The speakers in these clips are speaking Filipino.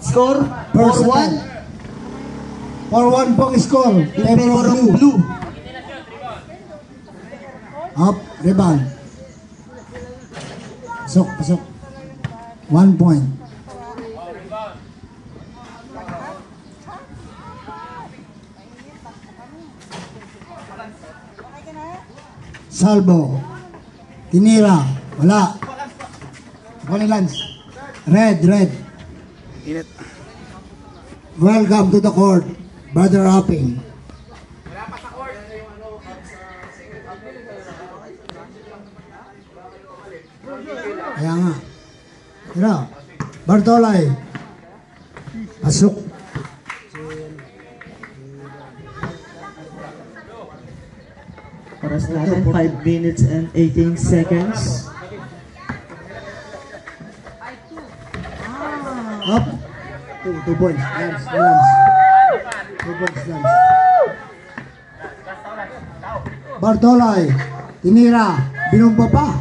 Score? 4-1. 4-1 pong score. Favor of blue. Up, rebound. Pasok. 1 point. Salvo. Tinira. Wala. Lance. Red. Init. Welcome to the court, Brother Rapping. Kaya nga. Tira. Bartolay. Pasok. Oras natin, 5 minutes and 18 seconds. Up. 2 points. Lance. 2 points, Lance. Bartolay. Tinira. Binumba pa.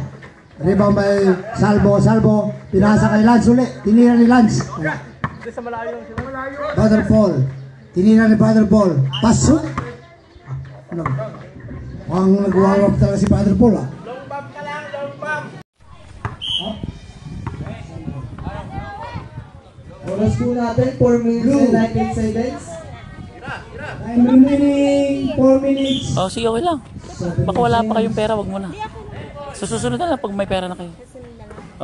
Rebound by Salvo. Pinasa kay Lance ulit. Tinira ni Lance. Brother Paul. Tinira ni Brother Paul. Pasok. Ano? Mukhang nag-warm up talaga si Brother Paul. Long bomb ka lang. Oras po natin, 4 minutes and 19 seconds. I'm remaining 4 minutes. Oh, sige, okay lang. Baka wala pa kayong pera, wag mo na. Susunod na lang pag may pera na kayo.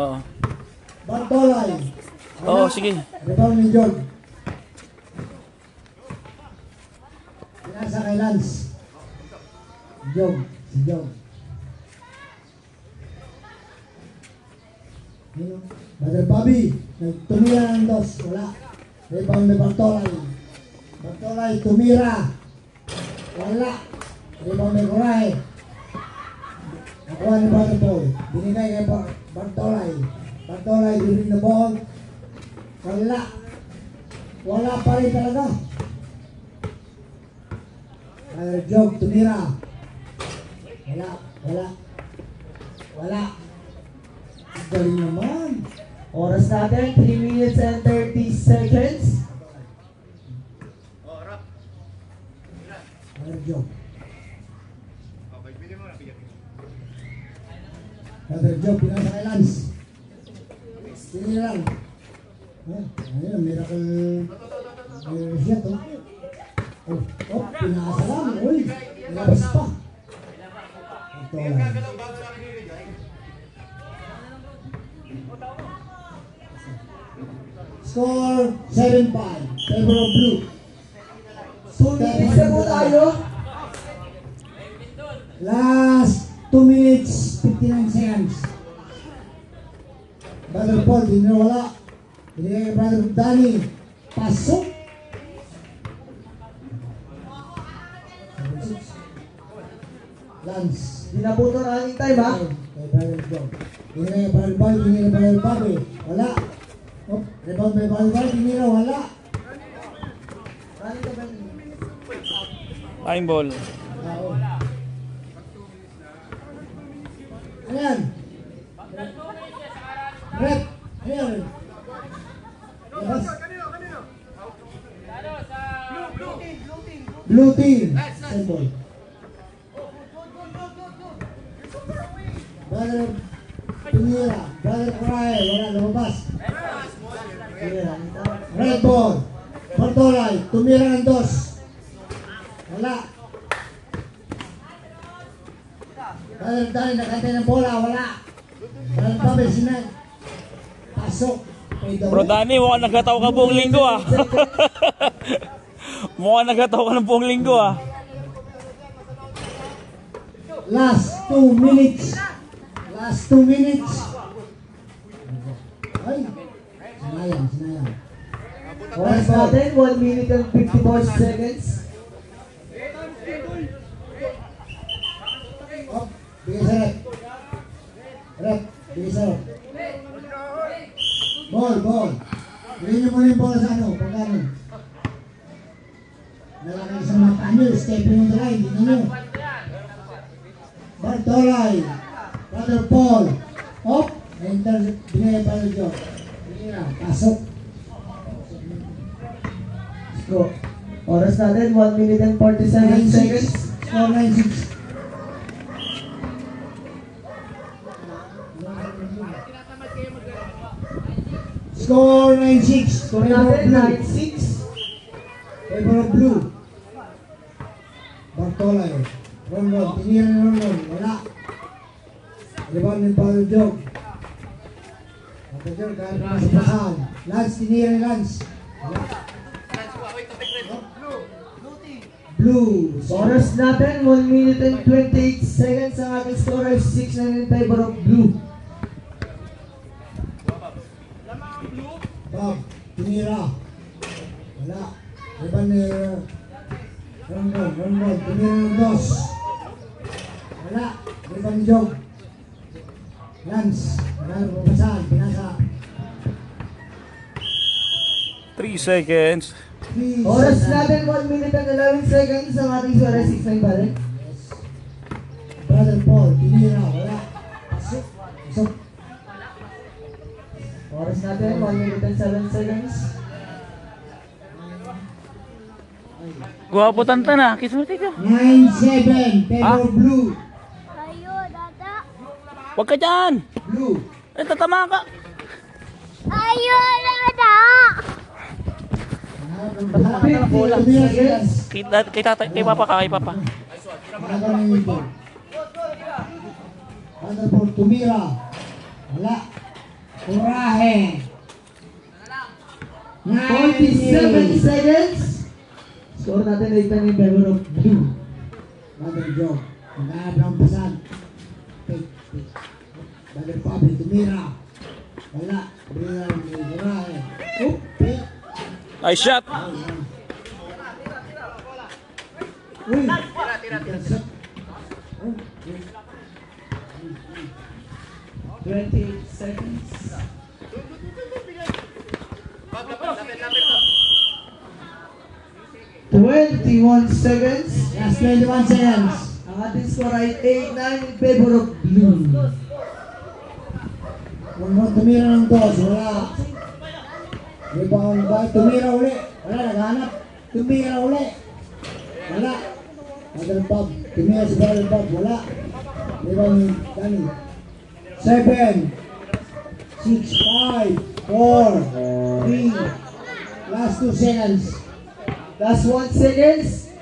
Oo. Bartolay. Oo, sige. Rebound ni John. Pinasa kay Lance. Si John. Brother Bobby. Tumira ng dos. Wala. Rebound ni Bartolay. Tumira. Wala. Rebound ni Coray. Nakuha ni Brother Paul. Binigay kay Bartolay. Bartolay giving the ball. Wala pa rin talaga. Job, tumira. Wala. Galing naman. Oras natin, 3 minutes and 30 seconds. Job. Brother Job, pinasa kay Lance. Tinirang. Ayun, miracle. Shot, pinasa lang. Uy, nilabas pa. Ito lang. Score 7-5. Favor of blue. 2 minutes na po tayo. Last 2 minutes 59 seconds. Brother Paul, di na wala. Binigay kay Brother Danny. Pasok. Lance. Di na po ito running time, ha? Kay Brother Joe. Binigay kay Brother Ball, binigay kay Brother Bobby. Wala. Rebound by Brother Ball, binigay na wala. Running time. Time ball. Ayan. Rep. Ayan. Labas. Blue team. Symbol. Brother Pinira. Brother Coray. Wala, lumabas. Red ball. Bartolay. Tumira ng dos. Wala. Brother Danny, nakantay ng bola, wala. Brother Bobby, sinag. Pasok. Bro Danny, mukhang nagkataw ka buong linggo, ah. Mukhang nagkataw ka ng buong linggo, ah. Last 2 minutes. Ay, sinayang. Oras natin, 1 minute and 54 seconds. Bigay sa rep. Bigay sa rep. Ball. Bigay niyo muna yung bola sa ano, pagkano. Nalakay sa mga panyo, stepping on the line, hindi nyo. Bartolay. Brother Paul. Binigay pa rin Joe. Binigay na, pasok. Go. Oras natin, 1 minute and 47 seconds. Score 9-6. Score 9-6. Score natin, 9-6. Favor of blue. Bartolay. Rondon. Tinira ni Rondon. Wala. Rebound ni Paul Jog. Paul Jog. Kahit masapasan. Lance. Tinira ni Lance. Wala. Blue. Oras natin, 1 minute and 28 seconds. Ang ating score ay 6-9 in favor of blue. Bob. Tinira. Wala. Rebound ni Rondon. Rondon. Tinira ni Dos. Wala. Rebound ni Jog. Lance. Wala. Mapasan. Pinasa. 3 seconds. Oras natin, 1 minute and 11 seconds. Ang ating score ay 6-9 pa rin. Brother Paul, tinira, wala. Pasok. Pasok. Oras natin, 1 minute and 7 seconds. Guwapo tanta na. Kiss mo tiko. 9-7, favor blue. Ayo, Dada. Huwag ka dyan. Blue. Tatama ka. Ayo, Dada. Tumira si Lance. Kay papa ka, kay papa. Nagaling ito. Brother Paul, tumira. Wala. Kurahe. 47 seconds. Score natin ay 10 in favor of blue. Brother Joe, maghanap ng pasan. Brother Bobby, tumira. Wala. Tumira ni Kurahe. Pick. Nice shot. Uy! 28 seconds. Twenty-one seconds. Last 21 seconds. Ang ating score ay 8-9 in favor of blue. Huwag mo tumira ng dos. Wala. Rebound ba? Tumira uli. Wala, naghanap. Tumira uli. Wala. Brother Bob. Tumira si Brother Bob. Wala. Rebound ni Danny. 7, 6, 5, 4, 3. Last 2 seconds. Last 1 seconds.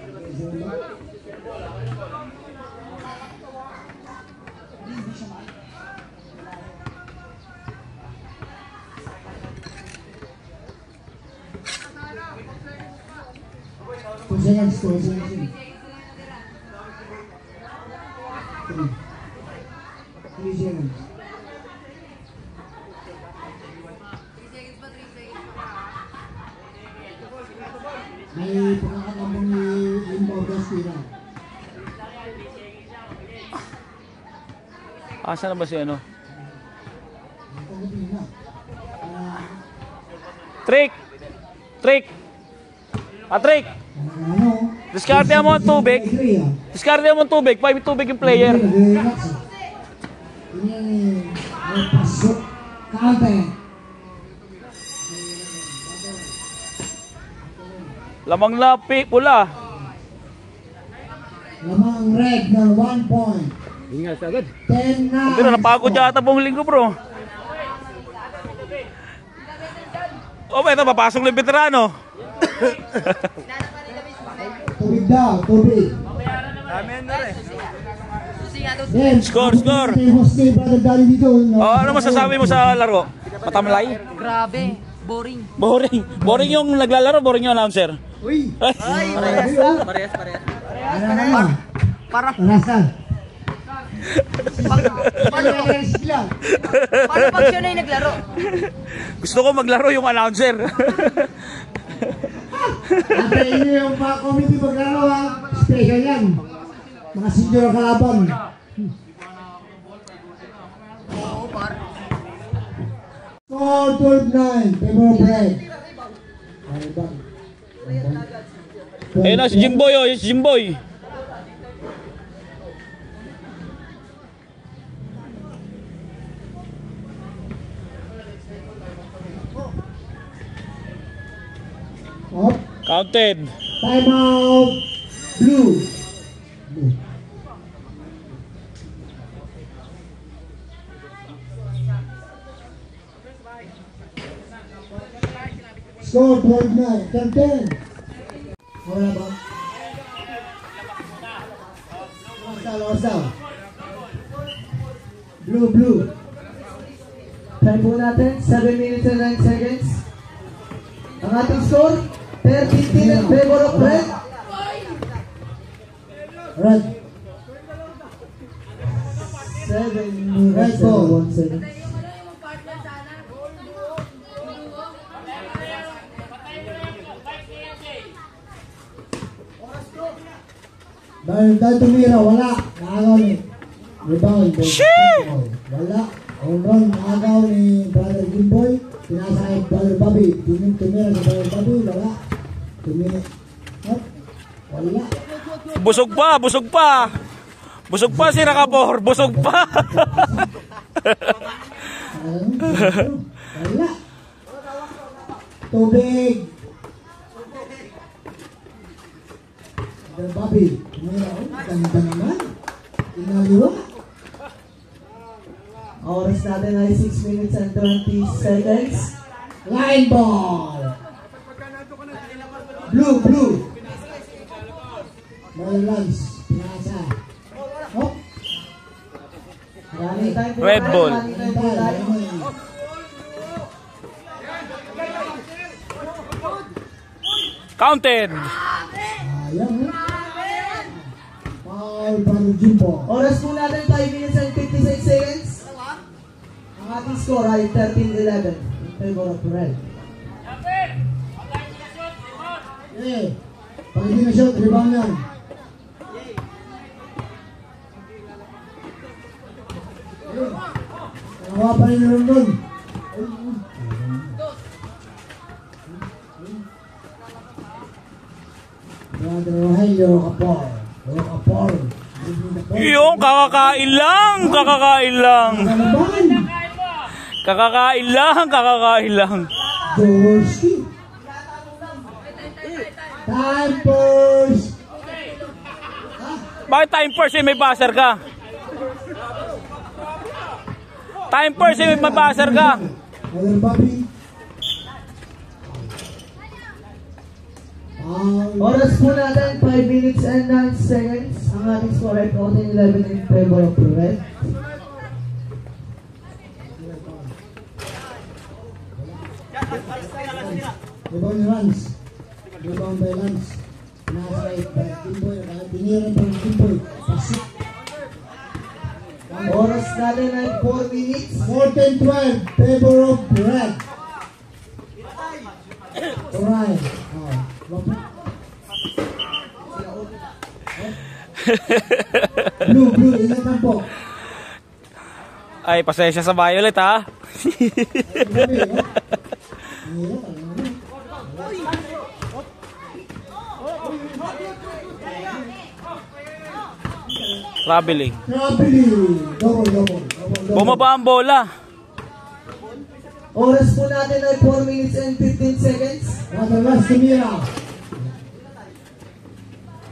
Two seconds, 2 seconds. 3 seconds. May pagkakatamong ni Inbound Castilla. Asa na ba si ano? Trick! Trick! Patrick! Ano? Diskarte mo ang tubig. Diskarte mo ang tubig. 5 tubig yung player. Ini may pasok. Kante. Lamang lapi, pula. Lamang red ng 1 point. Ingat agad. 10 na. Pero napagod yata buong linggo, bro. Oh, ito, papasok lang yung veterano. Tubig daw, tubig. Then, Score, score. Hosting Brother Danny dito. Oh, ano masasabi mo sa laro? Matamlay? Grabe, boring. Boring. Boring yung naglalaro, boring yung announcer. Uy! Parehas. Ano? Parang, Nasaan? paano pag siya na yung naglaro? Gusto ko maglaro yung announcer. Ate, inyo yung mga committee maglaro ha. Special yan. Mga senior ang kalaban. Score 12-9. Favor of red. Ayun na, si Jimboy, oh, si Jimboy. Up. Counted. Timeout. Blue. Blue. Score 12-9. 10-10. Wala ba? Lost down. Blue, blue. Time po natin, 7 minutes and 9 seconds. Ang ating score, 13 in favor of red. Red. 7 minutes Red ball. and 1 second. Dahil tumira, wala. Naagaw ni Rebound. Wala. Home run, naagaw ni Brother Jimboy. Pinasa kay Brother Bobby. Tumira si Brother Bobby, wala. Tumira. Hop. Wala. Busog pa, busog pa. Busog pa si Rakapor, busog pa. Wala. Tubig. Brother Bobby. Tumira. Ganda naman. Inaliwa. Oras natin ay 6 minutes and 20 seconds. Line ball. Blue, blue. Balance. Pinasa. Hop. Maraming time po Red tayo, ball. maraming time po tayo. Counted. Ayang. Foul Brother Jimbo. Oras po natin 5 minutes and 56 seconds. Ang ating score ay 13-11 in favor of red. Eh. Pag hindi na shot, rebound yan. Nakuha pa rin yung Rondon. Brother Rogelio Rocapor. Rocapor. Yung kakakain lang, kakakain lang. Kalaban. Kakakain lang, kakakain lang. Jaworski. Time first. Bakit time first may buzzer ka? Time first may buzzer ka. Brother Bobby. Oras po natin 5 minutes and 9 seconds. Ang ating score ay 14-11 in favor of red. Rebound ni Lance. Rebound by Lance. Nasa right by Timboy. Tiniran pa ng Timboy. Pasik. Oras natin ay 4 minutes. 14-12. Favor of red. Alright. Blue, blue. Ingat lang po. Ay, pasensya sa violet ha. Grabe, no? Hirap, ano naman. Traveling. Traveling. Double. Bumaba ang bola. Oras po natin ay 4 minutes and 15 seconds. Brother Lance tumira.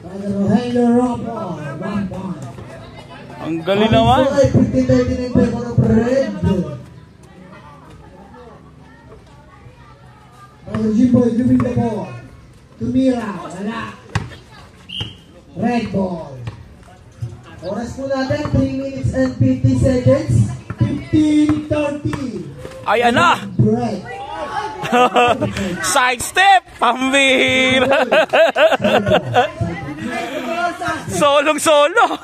Brother Rogelio Rocapor. 1 point. Ang galing naman. Ang score ay 15-13 in favor of red. Brother Jimboy giving the ball. Tumira. Wala. Red ball. Oras po natin 3 minutes and 50 seconds. 15-30. Ayan na. Red. Side step. Pambira. Solong-solo.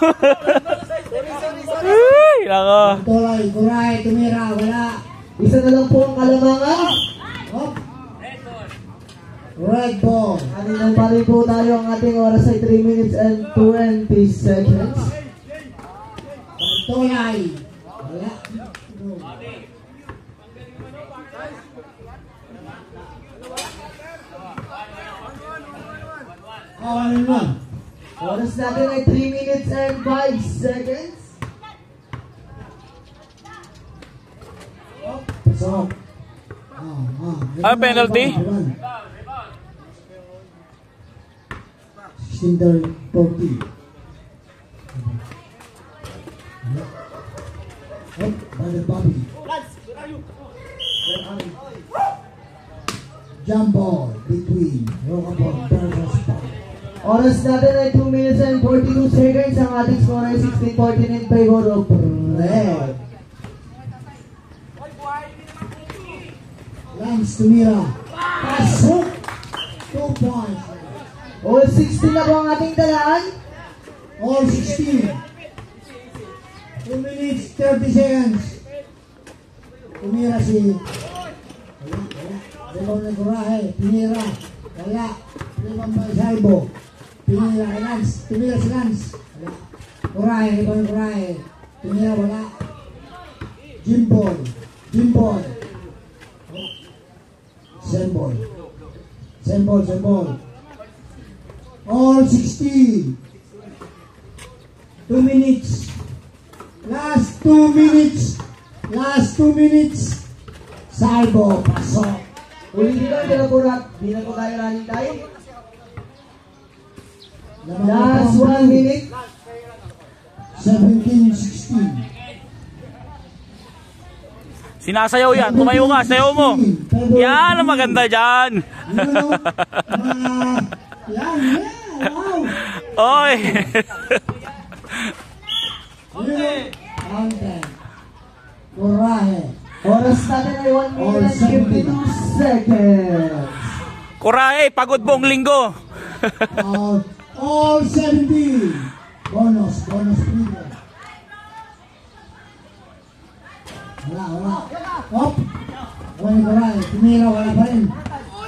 Ay, nako. Kuray, tumira. Wala. Isa na lang po ang kalamangan. Hop. Red ball. Kaninang pa rin po tayo. Ang ating oras ay 3 minutes and 20 seconds. Tulay. Wala. Ano? Oras natin ay 3 minutes and 5 seconds. Pasok. Ah, penalty? 16-40. Oh, Brother Bobby. Jump ball between Rocabon versus Bobby. Oras natin ay 2 minutes and 42 seconds. Ang ating score ay 16-14 in favor of Red. Lance Tumira. Pasok. 2 points. All 16 na po ang ating talaan. All 16. 2 minutes, 30 seconds. Tumira si... Wala. Limang na Coraje. Tumira. Wala. Limang Salvo. Tumira kay Lance. Tumira si Lance. Wala. Coraje. Limang Coraje. Tumira wala. Jimboy. Sembol. All 16. 2 minutes. Last 2 minutes. Salvo, pasok. Ulitin lang, dala po rat. Di na po tayo running time. Last 1 minute. 17-16. Sinasayaw yan. Tumayo ka. Sayaw mo. Yan ang maganda dyan. Yan, wow. Oy. Coraje. Oras natin ay 1 minute and 52 seconds. Coraje, pagod buong linggo. All 17. Bonus premium. Wala. Hop. Wala Coraje. Tumira, wala pa rin.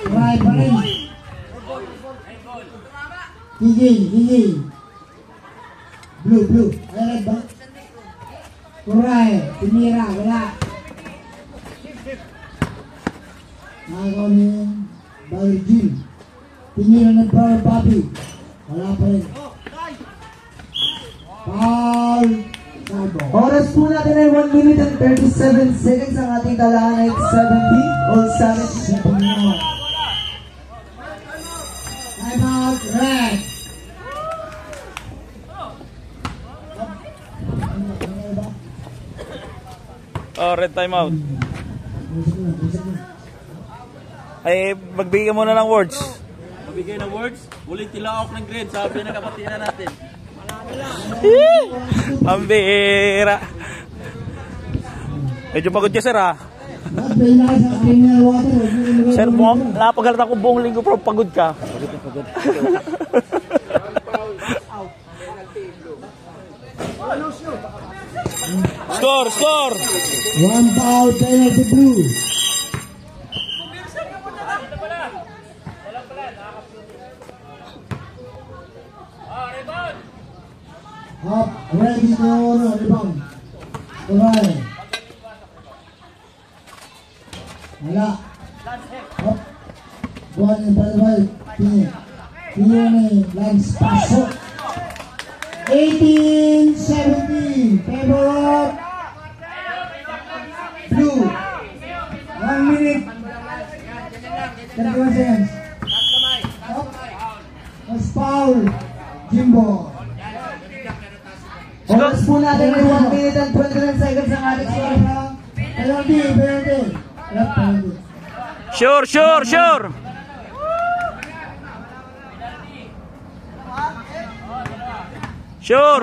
Coraje pa rin. Gigil. Blue. Red ba? Coraje. Tumira, wala. Nakaw ni Virgin. Tumira ng Brother Bobby. Wala pa rin. Foul. Salvo. Oras po natin ay 1 minute and 37 seconds. Ang ating talaan ay 70. All 70. Time out, Red. Oh, red time out. Ay, magbigay muna ng words. Magbigay ng words? Ulit tilaok ng grade. Sabi na kapatiran natin. Pambira. Medyo pagod ka, sir, ha? Sir, napaghalata ko buong linggo pero pagod ka. Pagod. Score! 1 foul, penalty blue. Hop, ready to rebound. Coraje. Wala. Hop. Buwan yung palibay. Tingin ni Lance. Pasok. 18-17. Favor of Blue. 1 minute. 31 seconds. Hop. Was foul. Jimbo. Oras po natin ay 1 minute and 29 seconds ang ating score. Penalty. Sure.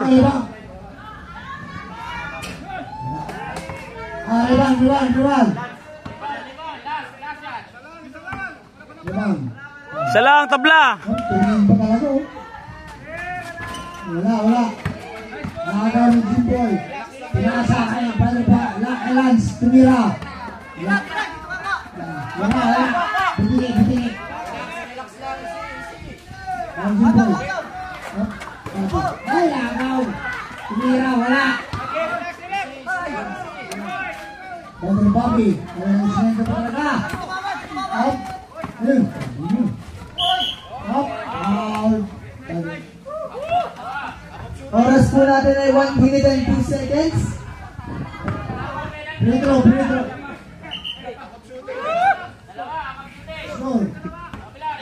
Rebound. Salang tabla. Tingin pa talaga, oh. Wala. Nakagawa ng Jimboy. Pinasa kaya, paano pa? Lance, tumira. Wala. Bitingin. Ang Jimboy. Ay, lagaw. Tumira, wala. Brother Bobby. Wala nang sinento pa talaga. Up. Up. Out. Oras po natin ay 1 minute and 2 seconds. Pinitro. Score.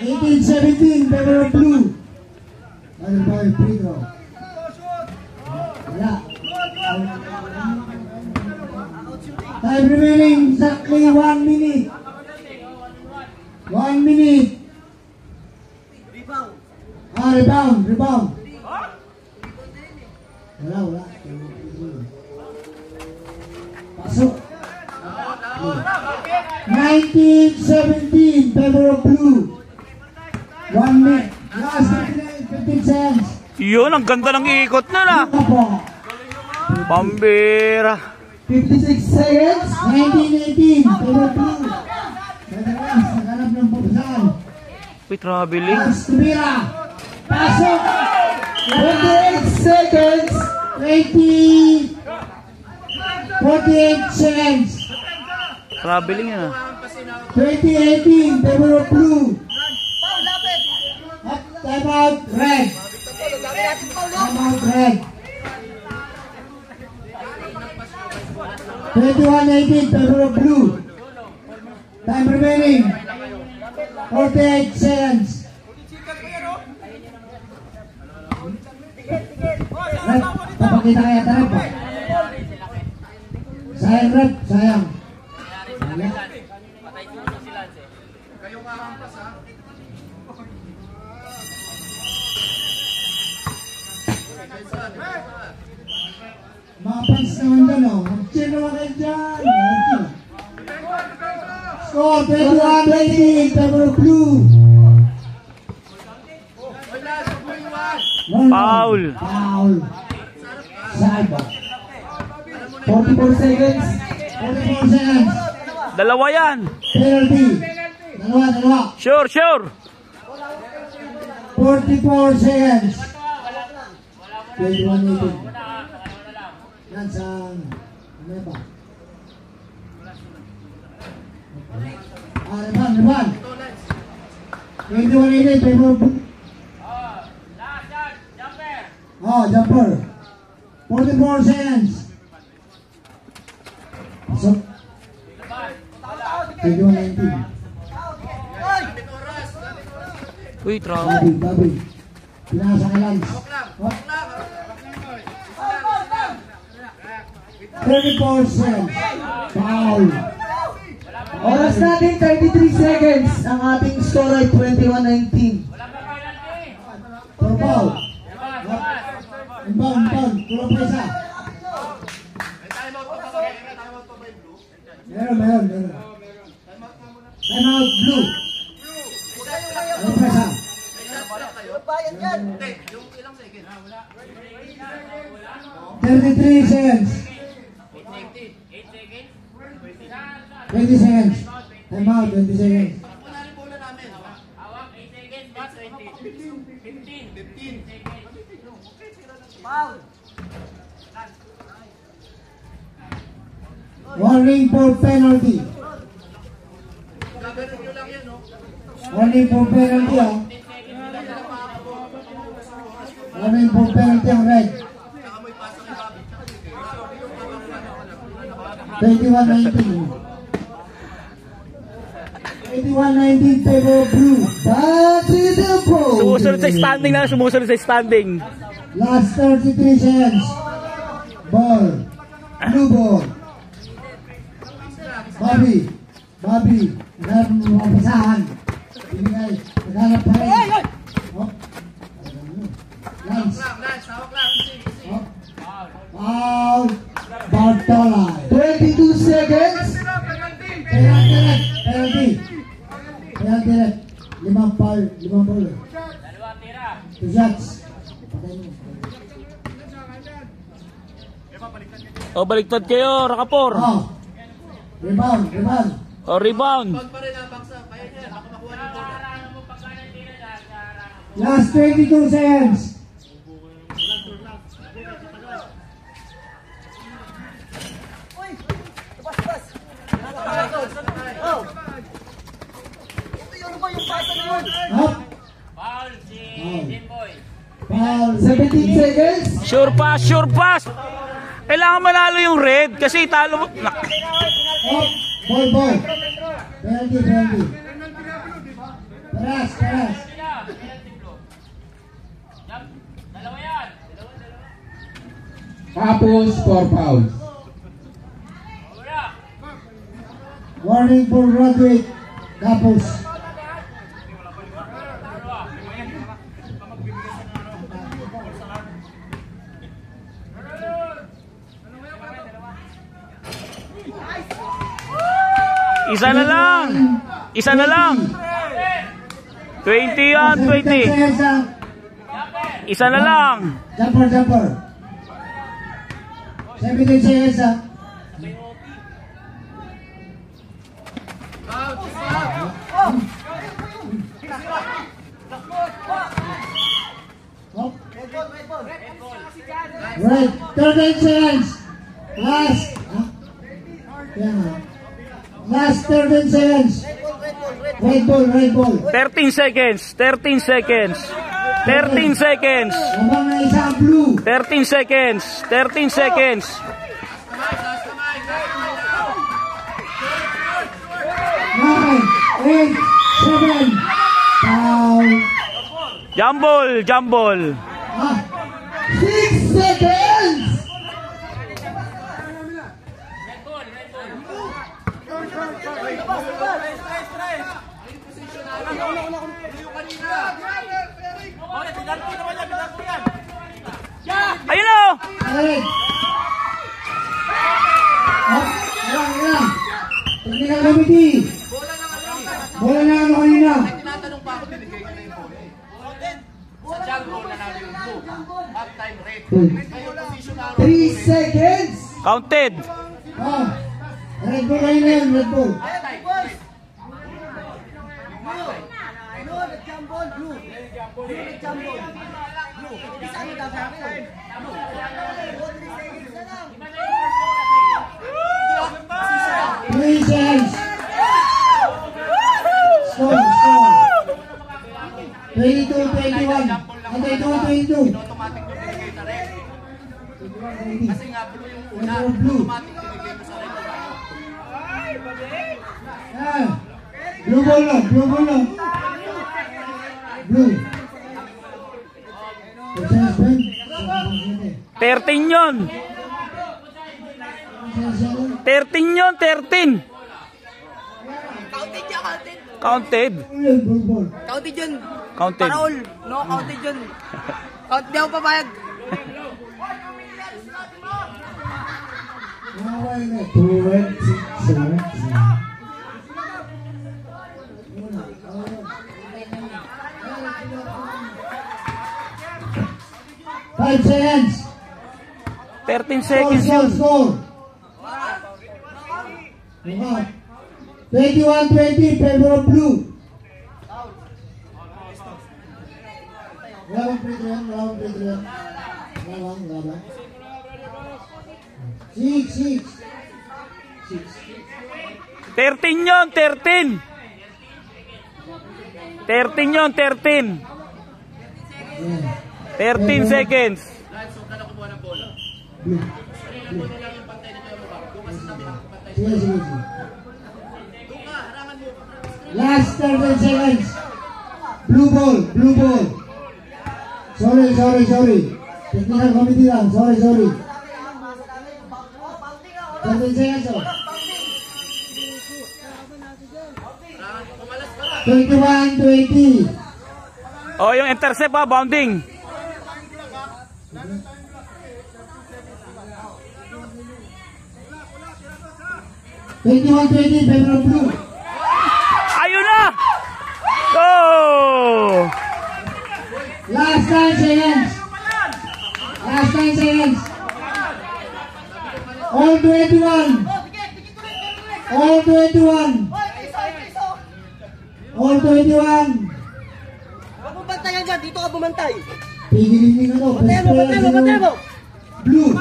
18-17, favor of Blue. Other boy, free throw. Wala. Time remaining exactly 1 minute. 1 minute. Rebound. Wala. Pasok. 19-17, favor of blue. 1 minute. Last 15 seconds. Yun, ang ganda ng ikot na na. Pambira. 56 seconds. 19-18, favor of blue. Naghanap ng pupusan. Uy, traveling. Last tumira. Pasok. 28 seconds. 48 seconds. Traveling yun ah. 2018, favor of blue. Time out, red. Time out, red. 21-18, favor of blue. Time remaining 48 seconds. Rep, papakita kaya tarap pa. Sayang rep, sayang. Mga fans naman doon, oh. Mag-cheer naman kayo dyan. Score, 21-18, favor of blue. Foul. Sidebar. 44 seconds. 44 seconds. Dalawa yan. Penalty. Dalawa. Sure. 44 seconds. 21-18. Yan sa... Ano ba? Reban. 21-18, favor of blue. Jumper. 44 seconds. Pasok. 21-19. Uy, traveling. Babi. Pinasa kay Lance. 34 seconds. Foul. Oras natin 33 seconds. Ang ating score ay 21-19. For foul. Inbound. Kulang pa isa. Meron. Time out, blue. Kulang pa isa. 33 seconds. 20 seconds. Time out, 20 seconds. Warning for penalty. Warning for penalty, ah. Warning for penalty ang red. 21-19. 21-19, favor blue. Back to the pole. Sumusunod sa standing. Last 33 seconds. Ball. Blue ball. Bobby. Naghanap ng mga basahan. Binigay. Naghanap pa rin. Lance. Foul. Bartola. 22 seconds. Penalty. Limang foul. 2 shots. O, baliktad kayo, Rakapor. Rebound. O, rebound. Last 22 seconds. Up. Foul. 17 seconds. Sure pass. Kailangan manalo yung red kasi talo mo. Up. Ball. Penalty. Paras. Tapos 4 fouls. Warning for graduate. Tapos. Isa na lang. Isa na lang. 20 yan, 20. Isa na lang. Jumper, jumper. 17 seconds ha. Right, 13 seconds. Last. Last 13 seconds. Red ball, red ball. 13 seconds. 13 seconds. 13 seconds. Lamang na isa ang blue. 13 seconds. 13 seconds. 9, 8, 7. Foul. Jumble, jumble. 6 seconds. Ayun na! Alright. Ilang. Technical committee. Bola na ano kanina. Tinatanong pa ako, binigay ko na yung bola. Sa jungle na namin yung blue. Half time red. Ngayon, position na 3 seconds. Counted. Red ball kanina yan, red ball. Three seconds. Score. 22, 21. Antay 22. automatic binigay sa red. Kasi nga blue yung una. Blue. Automatic binigay mo sa red. Blue ball na, blue ball na. Blue. 13 yun. 13 yun, 13. Counted yan, counted. Counted. Blue ball. Counted yun. Counted. Paraol. No, counted yun. Count, di ako papayag. Five seconds. 13 seconds yun. Score. 21-20, favor of blue. Labang free throw. Labang. 6. 13 yun, 13. 13 yun, 13. 13 seconds. Blue. Sige. Last 13 seconds. Blue ball. Sorry. Technical committee lang. Sorry. 13 seconds. 21-20. Oh, yung intercept pa, bounding. Favor of blue. Ayun na! Go! Last 9 seconds. All 21. Huwag mo bantayan dyan. Dito ka bumantay. Pigilin nyo to. Bantay mo. Blue.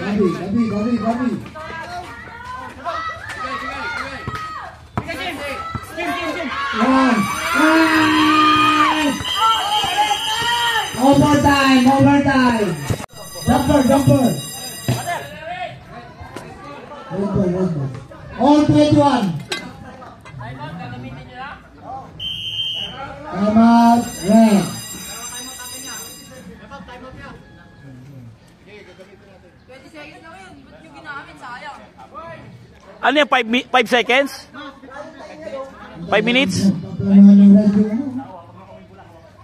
Gabi. Overtime. Jumper. All 21. Time out. Red. Ano yan? 5 seconds? 5 minutes? Paplanahan ng red yung ano.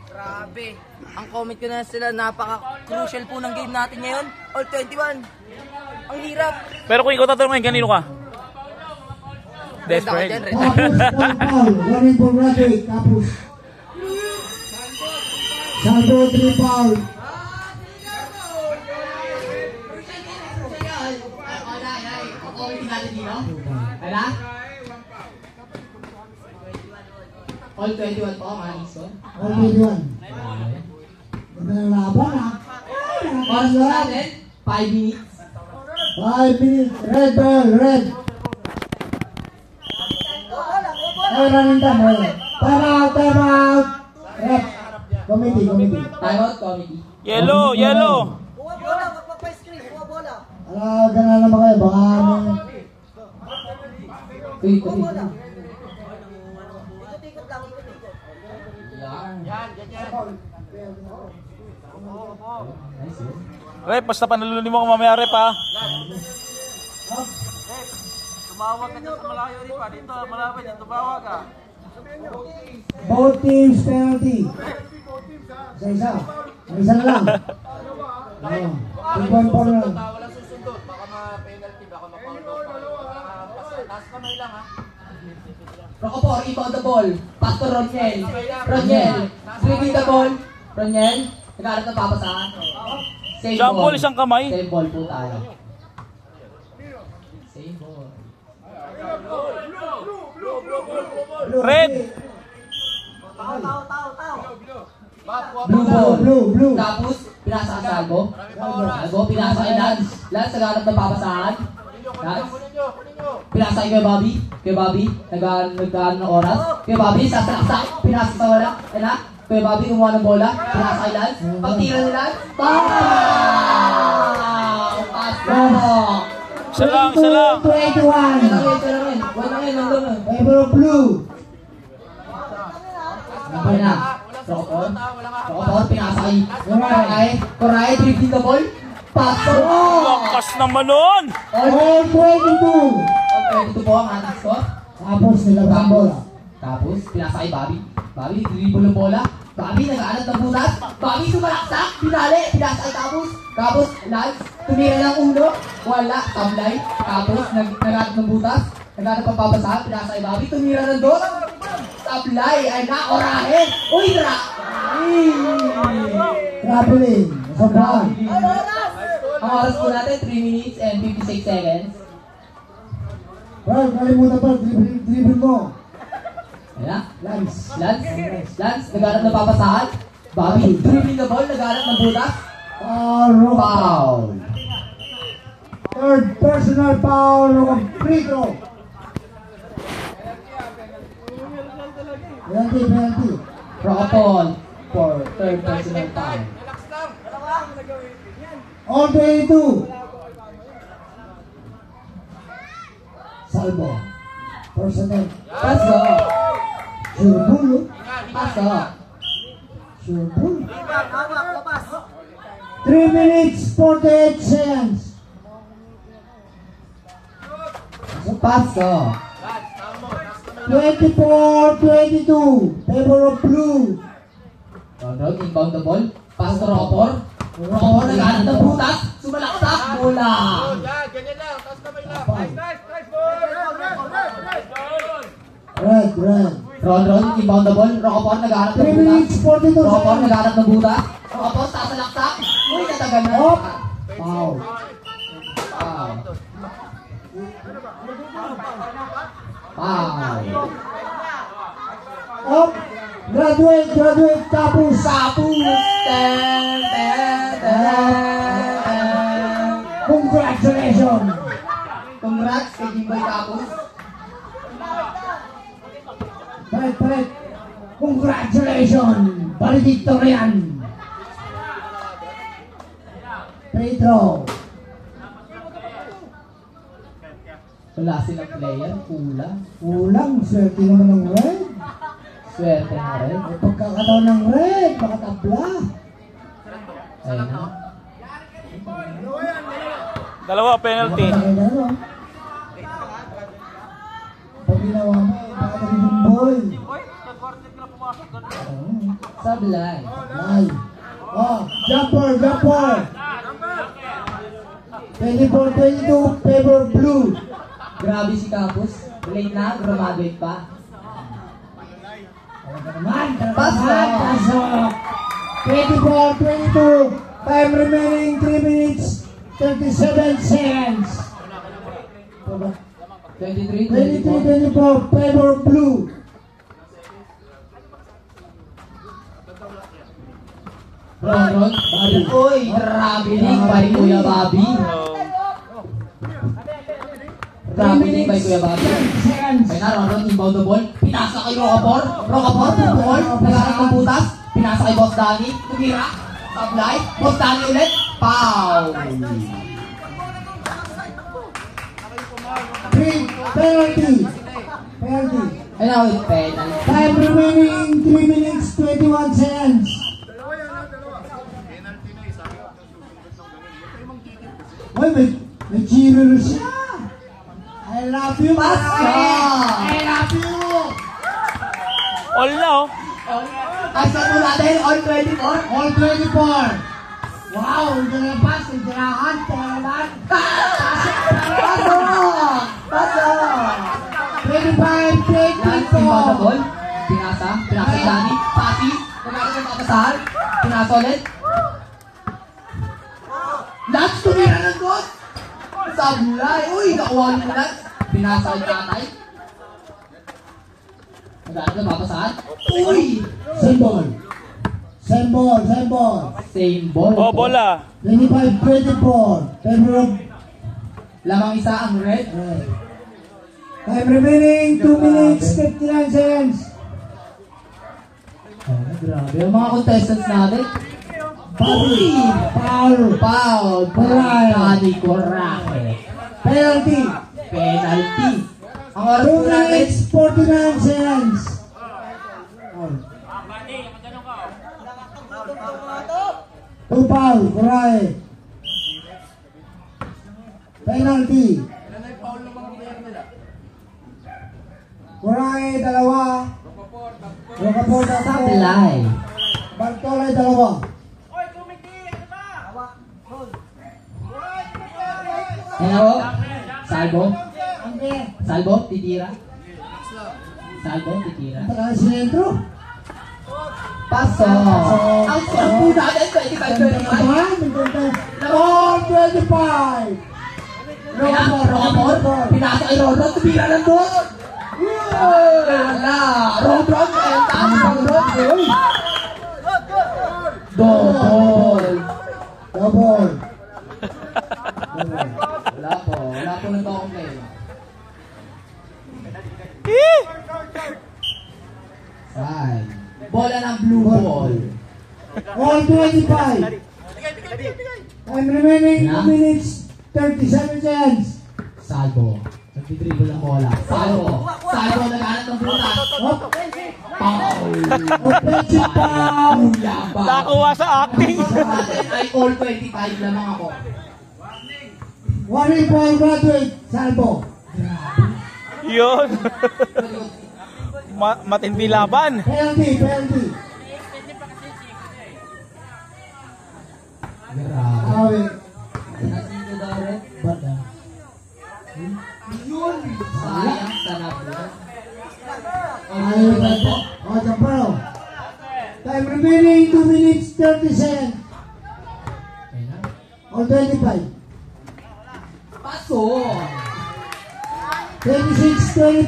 Grabe. Ang comment ko na sila, napaka-crucial po ng game natin ngayon. All 21. Ang hirap. Pero kung ikaw tatanungin, kanino ka? Desperate. Tapos, foul. Running for graduate. Tapos. Salvo, 3 foul. All 21 po, mga iso. All 21. Ganda ng laban ha. Oras po natin, 5 minutes. 5 minutes. Red ball, red. Ay, running time. Time out, time out. Red. Committee. Time out, committee. Yellow. Buwa bola, magpapa-screen, buwa bola. Gana naman kayo. Baka Uy, Ikot-ikot lang, ikot. Rep, basta panalulunin mo kung mamaya, Rep, ha? Tumawag ka dyan sa malayo rin pa. Dito, malapit dyan. Tumawag ka. both teams penalty. Isa. Isa na lang. 2 point for lang. Walang susundot. Baka ma-penalty. Baka ma-foul. Taas kamay lang ha. Rocopor, rebound the ball. Pastor Roniel. Dribbling the ball. Roniel, nag-aaral ng papasahan. Same Jump ball, isang kamay. Same ball po tayo. Same ball. Red. Blue ball. Blue. Tapos, pinasa ka sa Algo. Pinasa kay Lance. Lance, nag-aaral ng papasahan. Lance. Pinasa kay Bobby. Nag-aaral ng oras. Kay Bobby, sasalaksak. Pinasa sa wala. Kuya Bobby, kumuha ng bola. Pinasa kay Lance. Pagtira ni Lance. Pasok! Isa lang. 21. Nandun. Favor of blue. Nandun na. Rocopor, pinasa kay Coray, dribbling the ball. Pasok! Lakas naman nun. All 22. Okay, ito po ang ating score. Tapos nilabas ang bola. Tapos, pinasa kay Bobby. Bobby, dribble ng bola. Bobby, nag-aanat ng butas. Bobby, sumalaksak. Pinali. Pinasa kay Tapos, Lance, tumira ng ulo. Wala. Tablay. Tapos, nag-aanat ng butas. Nag-aanat ng papasahan. Pinasa kay Bobby. Tumira ng dos. Tablay. Ay na, orahin. Uy, Traveling. Sobrang. Ang oras po natin, 3 minutes and 56 seconds. Bro, kalimutan pa. Dribble mo. Ayan. Lance. Lance, nag-aanat ng papasahan. Bobby, dribbling the ball. Nag-aanat ng butas. Foul. Third personal foul of free throw. Penalty. Rocopor for third personal foul. All 22. Salvo. Personal. Pasok. Sure bull. Pasok. Sure bull. 3 minutes 48 seconds. Pasok. 24-22. Favor of blue. Ronron, inbound the ball. Pass to Rocopor. Rocopor, nag-aanat ng butas. Sumalaksak. Bola. Ganyan lang. Taas kamay lang. Nice ball. Red. Ronron, inbound the ball. Rocopor, nag-aanat 3 ng butas. minutes 42 Rocopor, seconds. nag-aanat ng butas. Rocopor, sasalaksak. Uy, natagal na. Up. Foul. Foul. Up. Graduate. Tapos. Ten. Congratulations. Congrats kay Jimboy Tapos. Pret. Congratulations. Valedictorian. Free throw. Wala silang player. Kulang. Swerte naman ng red. Swerte na rin. May pagkakataon ng red. Makatabla. Ayun na. Dalawa, penalty. ginawa mo, baka naging boy. Sablay. Ay. Oh, jumper, jumper. 24-22, favor blue. Grabe si Kapos. Late na, graduate pa. Pasok! Pasok! 24-22, time remaining 3 minutes, 37 seconds. 23-24. 23-24, favor blue. Ron. Uy, grabe ning by Kuya Bobby. Grabe ning by Kuya Bobby. Ay na, Ron, inbound the ball. Pinasa kay Rocapor. Rocapor, ball. Nagkaroon ng butas. Pinasa kay Boss Danny. Tumira. Sablay. Boss Danny ulit. Pow. Penalty. Penalty. Ay na, ulit. Penalty. Time remaining 3 minutes, 21 seconds. Uy, may cheerer siya. I love you, Pascal. I love you. All na oh. Asa mo natin, all 24. All 24. Wow, hindi na pass, hindi na hunt, talagang. Pasok! 25, Yan, inbound the ball. Pinasa kay Danny. Pati. Nagkaroon ng papasahan. Pinasa ulit. Lats, tumira ng goal! Sablay! Uy, nakuha niyo Lats. Pinasa kay tatay. Nagkaroon ng papasahan. Uy! Same ball. Same ball, same ball. Same ball. Oh, bola. 25-24. Favor of Lamang isa ang red. time remaining 2 minutes, 59 seconds. Grabe. Ang mga contestants natin. Uy! Foul. Foul. Danny Coraje. Penalty. Penalty. Ang oras 2 po natin. minutes, 49 seconds. Two foul, Coraje. Penalty. Coraje, dalawa. Rocapor, tatlo. Sablay. Bartolay, dalawa. Hello? Salvo? Salvo? Titira? Salvo? Titira? Tara si Nentro. Paso! Ang sarap po natin, 25-25. All 25. Kaya, Rocapor, pinasa kay Rodron, tumira ng doon. Wala! Rodron, and taas ng Rodron. Double! Double. Wala po nagko-complain. Ay. Bola ng blue ball. All 25. Time remaining 2 minutes, 37 seconds. Salvo. Nagdidribble ng bola. Salvo naghanap ng butas. Up. Foul. Offensive foul. Yabang. Nakuha sa acting. Sa atin ay all 25 lamang ako. Warning for graduate, Salvo. Yun. Matindi laban. Penalty. Grabe. Away. Nasito daw rin. Ba't na? Yun. Sayang sa nablo. Ayaw na po. O, jumper. Time remaining 2 minutes, 30 seconds. All 25. Paso. 26-25.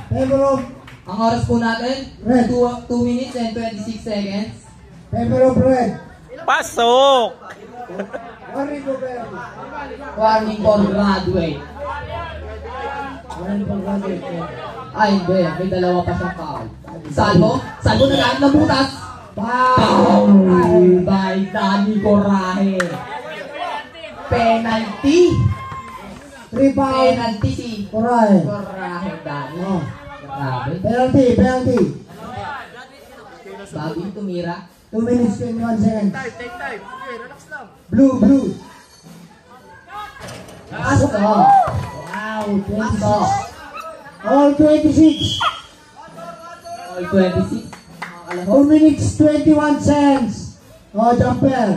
Favor of Ang oras po natin, Red. 2 minutes and 26 seconds. red. Pasok. Warning for penalty. Warning for graduate. Warning for graduate. Ay, hindi. May dalawa pa siyang foul. Salvo nagkaan ng butas. Foul. Foul by Danny Coraje. Penalty. 3 foul. Penalty si Coraje. Coraje Danny. Oh. Grabe. Penalty. Babi tumira. 2 minutes, 21 seconds. Take time. Okay, relax lang. Blue. Paso. Wow, 26. All 26. All 26. 2 minutes 21 seconds. Oh, jumper.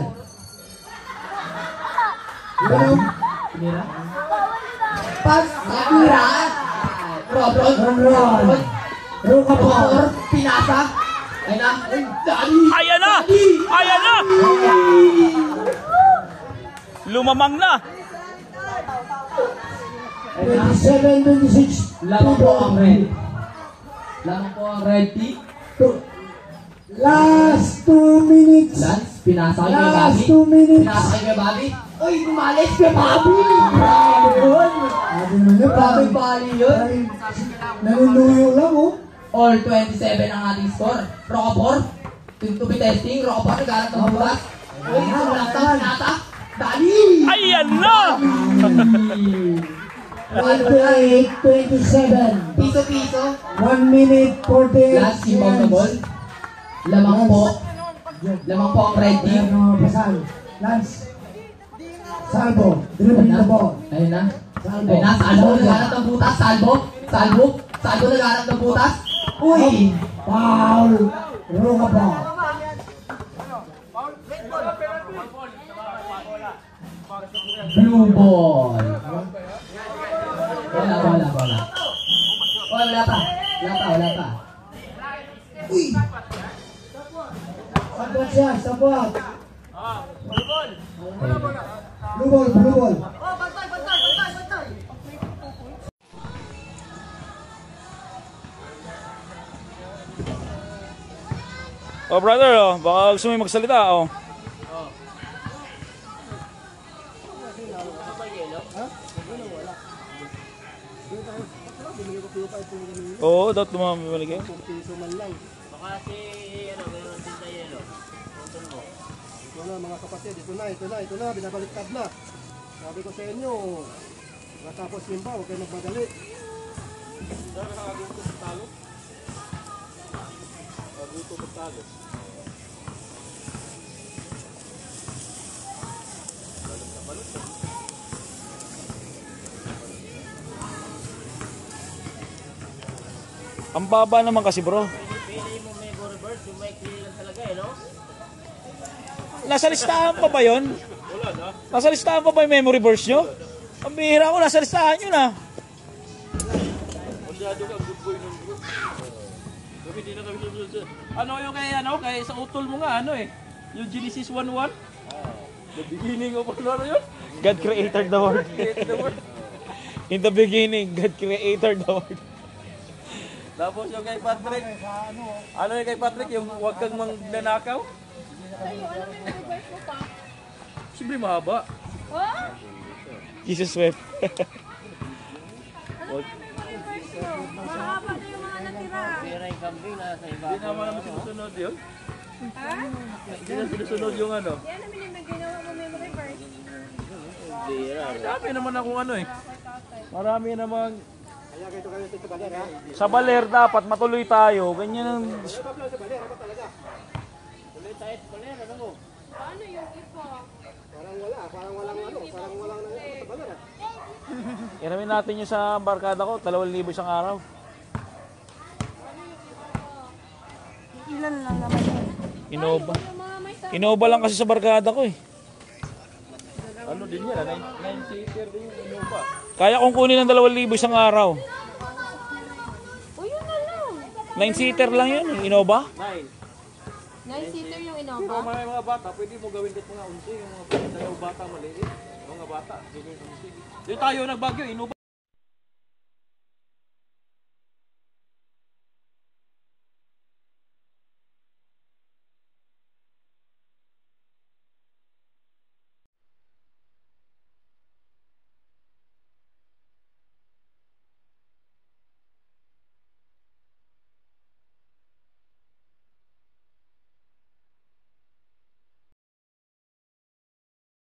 Ganun. Tumira. Pas. Sakura. Robron. Ron. Ruka po. Or pinasa. Ay na. Ay, Dali. Ayan na! Ayan na! Lumamang na! 27, 26. Lamang po ang red. Lamang po ang red team. Last 2 minutes. Lance, pinasa kay Bobby. Last 2 minutes. Pinasa kay Bobby. Uy, umalis kay Bobby! Grabe yun! Sabi naman yun, Grabe bali yun! nanuluyo lang oh. All 27 ang ating score. Rocapor, to be testing. Rocapor, nagkalat ng bulas. Uy, sumalaktak, pinata. Dali! Ayan na! 28, 27. Piso-piso. 1 minute 48 Lance, simbang na ball. Lamang po. Lamang po ang red team. Pasal. Lance. Salvo. Dribbling the ball. Ayun na. Salvo. Ayun na, Salvo, nagkalat ng butas. Salvo, Salvo, Salvo, nagkalat ng butas. Uy! Foul. Ruka po. Blue ball. Wala. Wala pa. Uy! Sabot siya. Sabot. Blue ball. Oh brother, oh, baka gusto mo yung magsalita, oh. Oo, dapat lumamamalik kayo. Baka si, meron din sa yelo. Tuntun mo. Ito na mga kapatid, ito na, binabaliktad na. Sabi ko sa inyo, matapos simba, huwag kayo magmadali. Ang baba naman kasi bro. Pili mo may go reverse, yung may clear lang talaga no? Nasa listahan pa ba yun? Nasa listahan pa ba yung memory verse nyo? Ang bihira ko, nasa listahan nyo na. Ano yung kay sa utol mo nga yung Genesis 1:1. The beginning of ano yun? God created the world. In the beginning, God created the world. Tapos yung kay Patrick. Ano yung kay Patrick? Yung huwag kang magnanakaw? Siyempre mahaba. Jesus wept. Mahaba na yung mga natira. Pera yung kambing na sa iba. Hindi naman naman sinusunod yun. Hindi na sinusunod yung ano. Yan namin yung ginawa mo memory verse. Marami naman akong marami namang Kaya kayo sa baler, ha? Sa baler dapat matuloy tayo. Ganyan ang... Paano yung ipa? Parang walang sa baler, ha? Iramin natin yung sa barkada ko. 2,000 isang araw. Ilan lang naman yun? Innova. Innova lang kasi sa barkada ko eh. ano din yan, 9-seater din yung Innova. Kaya kong kunin ng 2,000 isang araw. O yun na lang. 9-seater lang yun, Innova. 9-seater yung Pero Innova. mga bata, pwede mo gawin kahit mga unsi, yung mga bata maliit. Mga bata, gawin unsi. Yung tayo nagbagyo, Innova